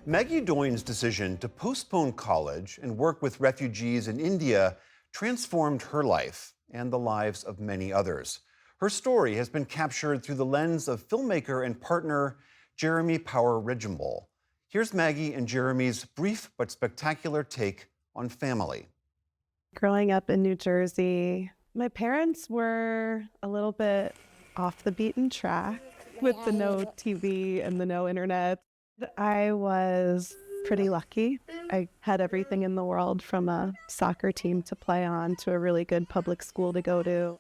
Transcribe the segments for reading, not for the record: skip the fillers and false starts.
Maggie Doyne's decision to postpone college and work with refugees in India transformed her life and the lives of many others. Her story has been captured through the lens of filmmaker and partner Jeremy Power Ridgemball. Here's Maggie and Jeremy's brief but spectacular take on family. Growing up in New Jersey, my parents were a little bit off the beaten track with the no TV and the no internet. I was pretty lucky. I had everything in the world, from a soccer team to play on to a really good public school to go to.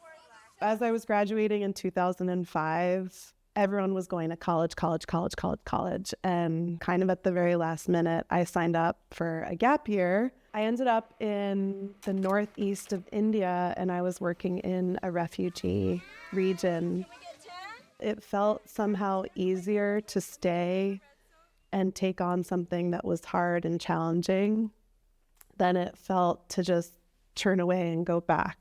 As I was graduating in 2005, everyone was going to college. And kind of at the very last minute, I signed up for a gap year. I ended up in the northeast of India, and I was working in a refugee region. It felt somehow easier to stay and take on something that was hard and challenging than it felt to just turn away and go back.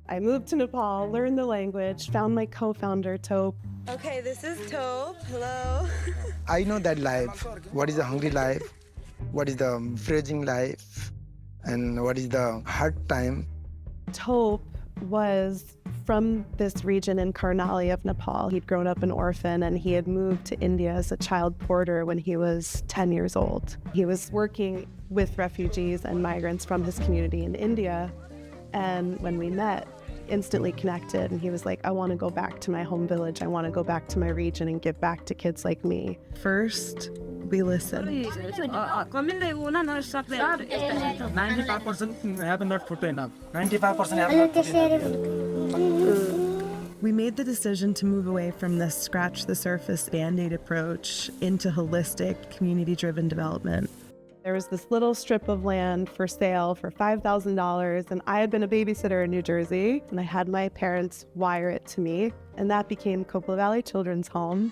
I moved to Nepal, learned the language, found my co-founder, Tope. Okay, this is Tope. Hello. I know that life. What is the hungry life? What is the freezing life? And what is the hard time? Tope was from this region in Karnali of Nepal. He'd grown up an orphan, and he had moved to India as a child porter when he was 10 years old. He was working with refugees and migrants from his community in India. And when we met, instantly connected, and he was like, I want to go back to my home village. I want to go back to my region and give back to kids like me. First, we listened. 95% have not put enough. 95% have not put enough. We made the decision to move away from this scratch the surface Band-Aid approach into holistic, community-driven development. There was this little strip of land for sale for $5,000, and I had been a babysitter in New Jersey, and I had my parents wire it to me, and that became Coppola Valley Children's Home.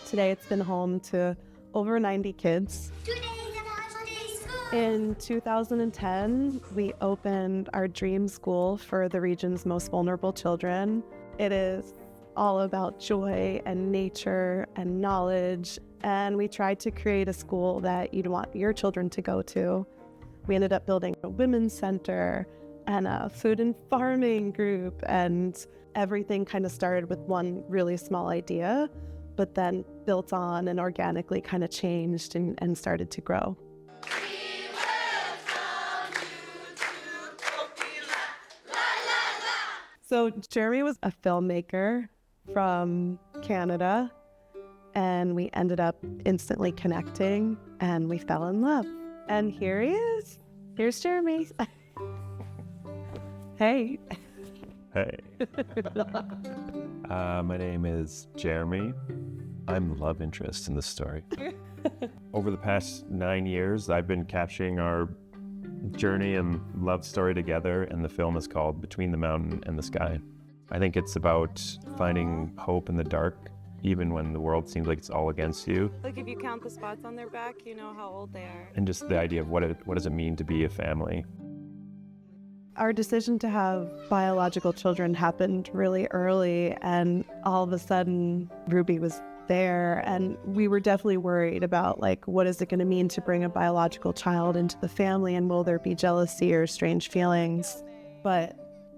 Today it's been home to over 90 kids. In 2010, we opened our dream school for the region's most vulnerable children. It is all about joy and nature and knowledge. And we tried to create a school that you'd want your children to go to. We ended up building a women's center and a food and farming group, and everything kind of started with one really small idea, but then built on and organically kind of changed and started to grow. So Jeremy was a filmmaker from Canada, and we ended up instantly connecting, and we fell in love. And here he is. Here's Jeremy. Hey. Hey. My name is Jeremy. I'm the love interest in this story. Over the past 9 years, I've been capturing our journey and love story together, and the film is called Between the Mountain and the Sky. I think it's about finding hope in the dark, even when the world seems like it's all against you. Like, if you count the spots on their back, you know how old they are. And just the idea of what does it mean to be a family. Our decision to have biological children happened really early, and all of a sudden Ruby was there, and we were definitely worried about, like, what is it going to mean to bring a biological child into the family, and will there be jealousy or strange feelings? But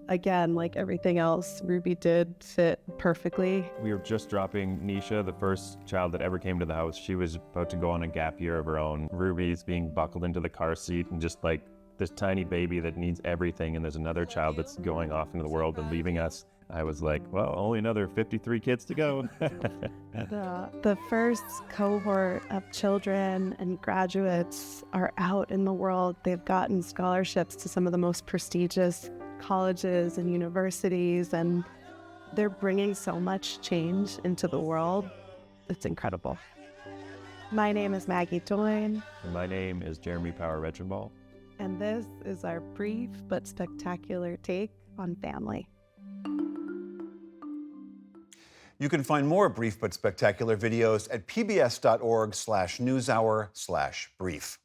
again, like everything else, Ruby did fit perfectly. We were just dropping Nisha, the first child that ever came to the house. She was about to go on a gap year of her own. Ruby's being buckled into the car seat, and just like this tiny baby that needs everything, and there's another child that's going off into the world and leaving us. I was like, well, only another 53 kids to go. The first cohort of children and graduates are out in the world. They've gotten scholarships to some of the most prestigious colleges and universities, and they're bringing so much change into the world. It's incredible. My name is Maggie Doyne. And my name is Jeremy Power Ridgemball. And this is our brief but spectacular take on family. You can find more brief but spectacular videos at pbs.org/newshour/brief.